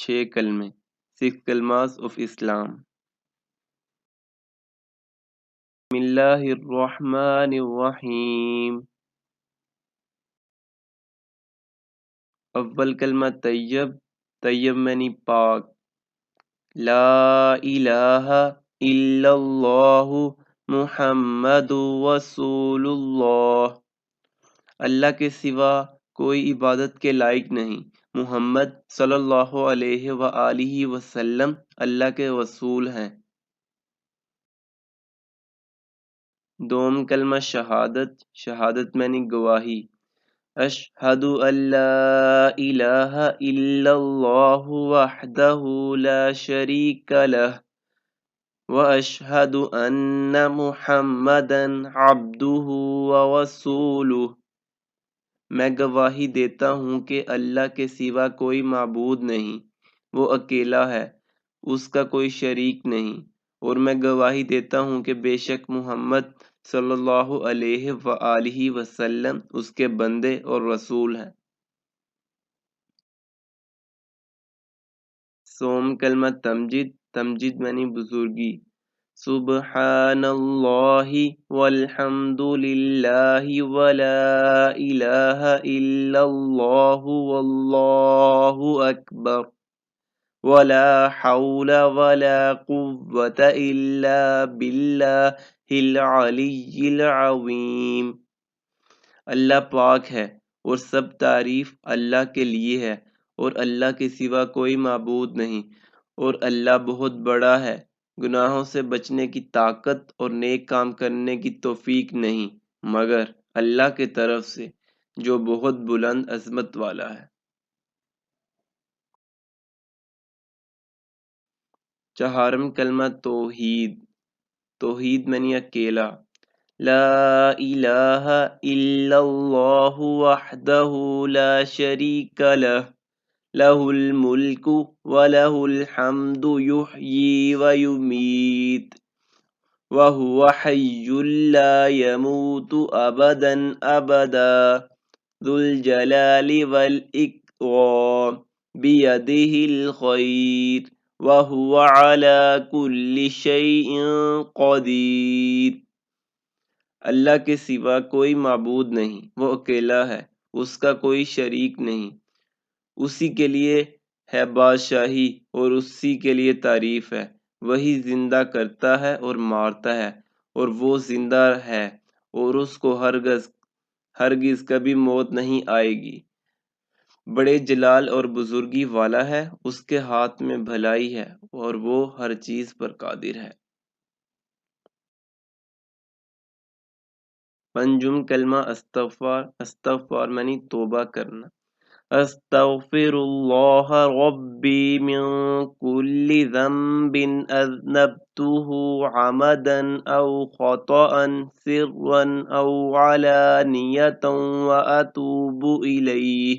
6 کلمے 6 کلمات of اسلام۔ بسم اللہ الرحمن الرحیم۔ اول کلمہ طیب، طیب معنی پاک۔ لا الہ الا اللہ محمد رسول اللہ، اللہ کے سوا کوئی عبادت کے لائق نہیں، محمد صلی اللہ علیہ وآلہ وسلم اللہ کے رسول ہیں۔ دوم کلمہ شہادت، شہادت معنی گواہی۔ اشہد ان لا الہ الا اللہ وحدہ لا شریک لہ واشہد ان محمدا عبدہ ورسولہ، میں گواہی دیتا ہوں کہ اللہ کے سوا کوئی معبود نہیں، وہ اکیلا ہے، اس کا کوئی شریک نہیں، اور میں گواہی دیتا ہوں کہ بے شک محمد صلی اللہ علیہ وآلہ وسلم اس کے بندے اور رسول ہیں۔ سوم کلمہ تمجید، تمجید معنی بزرگی۔ سبحان اللہ والحمد للہ ولا الہ الا اللہ واللہ اکبر ولا حول ولا قوة الا باللہ العلی العظیم۔ اللہ پاک ہے اور سب تعریف اللہ کے لیے ہے، اور اللہ کے سوا کوئی معبود نہیں، اور اللہ بہت بڑا ہے، گناہوں سے بچنے کی طاقت اور نیک کام کرنے کی توفیق نہیں مگر اللہ کے طرف سے جو بہت بلند عظمت والا ہے۔ چہارم کلمہ توحید، توحید معنی اکیلا۔ لا الہ الا اللہ وحدہ لا شریک لہ لہ الملک ولہ الحمد یحیی ویمیت وہو حی لا یموت ابدا ابدا ذو الجلال والاکرام بیدہ الخیر وہو علی کل شیء قدیر۔ اللہ کے سوا کوئی معبود نہیں، وہ اکیلا ہے، اس کا کوئی شریک نہیں، اسی کے لیے ہے بادشاہی اور اسی کے لیے تعریف ہے، وہی زندہ کرتا ہے اور مارتا ہے، اور وہ زندہ ہے اور اس کو ہرگز کبھی موت نہیں آئے گی، بڑے جلال اور بزرگی والا ہے، اس کے ہاتھ میں بھلائی ہے اور وہ ہر چیز پر قادر ہے۔ پنجم کلمہ استغفار، استغفار معنی توبہ کرنا۔ استغفر اللہ ربی من کل ذنب اذنبته عمدا او خطأ سرا او علانیة واتوب الیہ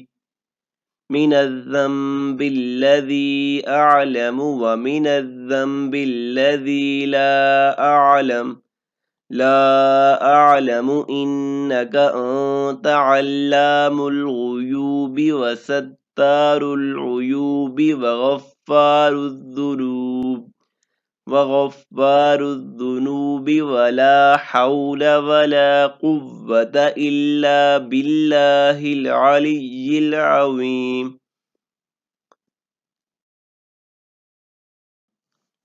من الذنب الذی اعلم ومن الذنب الذی لا اعلم انک انت علام الغیوب وستار العیوب وغفار الذنوب ولا حول ولا قوة الا باللہ العلی العظیم۔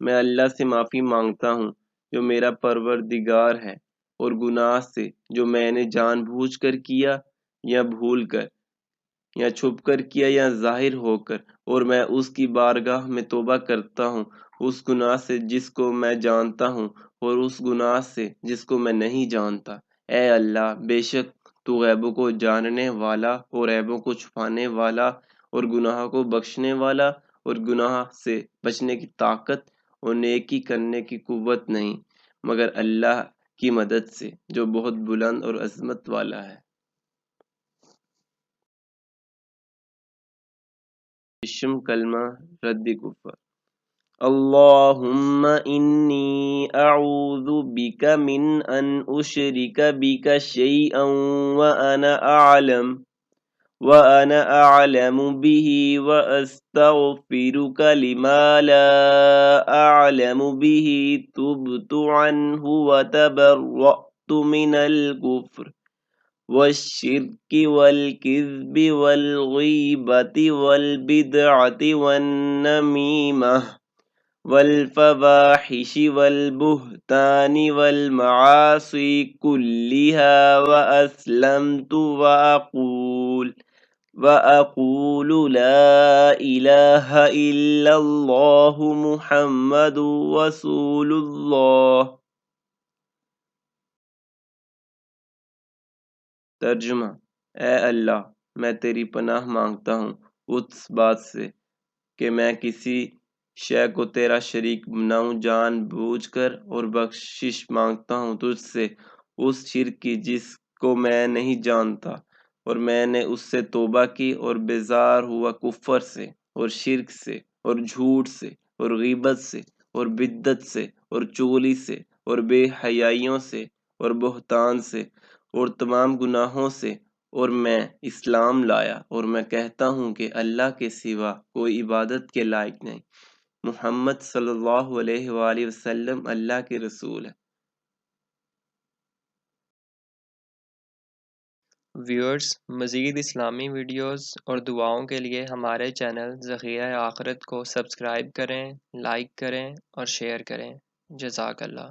میں اللہ سے معافی مانگتا ہوں جو میرا پروردگار ہے، اور گناہ سے جو میں نے جان بوجھ کر کیا یا بھول کر یا چھپ کر کیا یا ظاہر ہو کر، اور میں اس کی بارگاہ میں توبہ کرتا ہوں اس گناہ سے جس کو میں جانتا ہوں اور اس گناہ سے جس کو میں نہیں جانتا۔ اے اللہ، بے شک تو غیبوں کو جاننے والا اور عیبوں کو چھپانے والا اور گناہ کو بخشنے والا، اور گناہ سے بچنے کی طاقت اور نیکی کرنے کی قوت نہیں مگر اللہ کی مدد سے جو بہت بلند اور عظمت والا ہے۔ ششم کلمہ رد کفر۔ اللہم انی اعوذ بک من ان اشرک بک شیئا وانا اعلم وأنا أعلم به وأستغفرك لما لا أعلم به تبت عنه وتبرأت من الكفر والشرك والكذب والغيبة والبدعة والنميمة والفواحش والبهتان والمعاصي كلها وأقول لا إله إلا الله محمد رسول اللہ۔ ترجمہ: اے اللہ، میں تیری پناہ مانگتا ہوں اس بات سے کہ میں کسی شے کو تیرا شریک بناؤں جان بوجھ کر، اور بخشش مانگتا ہوں تجھ سے اس شرک کی جس کو میں نہیں جانتا، اور میں نے اس سے توبہ کی، اور بیزار ہوا کفر سے اور شرک سے اور جھوٹ سے اور غیبت سے اور بدعت سے اور چغلی سے اور بے حیائیوں سے اور بہتان سے اور تمام گناہوں سے، اور میں اسلام لایا، اور میں کہتا ہوں کہ اللہ کے سوا کوئی عبادت کے لائق نہیں، محمد صلی اللہ علیہ وآلہ وسلم اللہ کے رسول ہے۔ ویورز، مزید اسلامی ویڈیوز اور دعاؤں کے لیے ہمارے چینل ذخیرہ آخرت کو سبسکرائب کریں، لائک کریں اور شیئر کریں۔ جزاک اللہ۔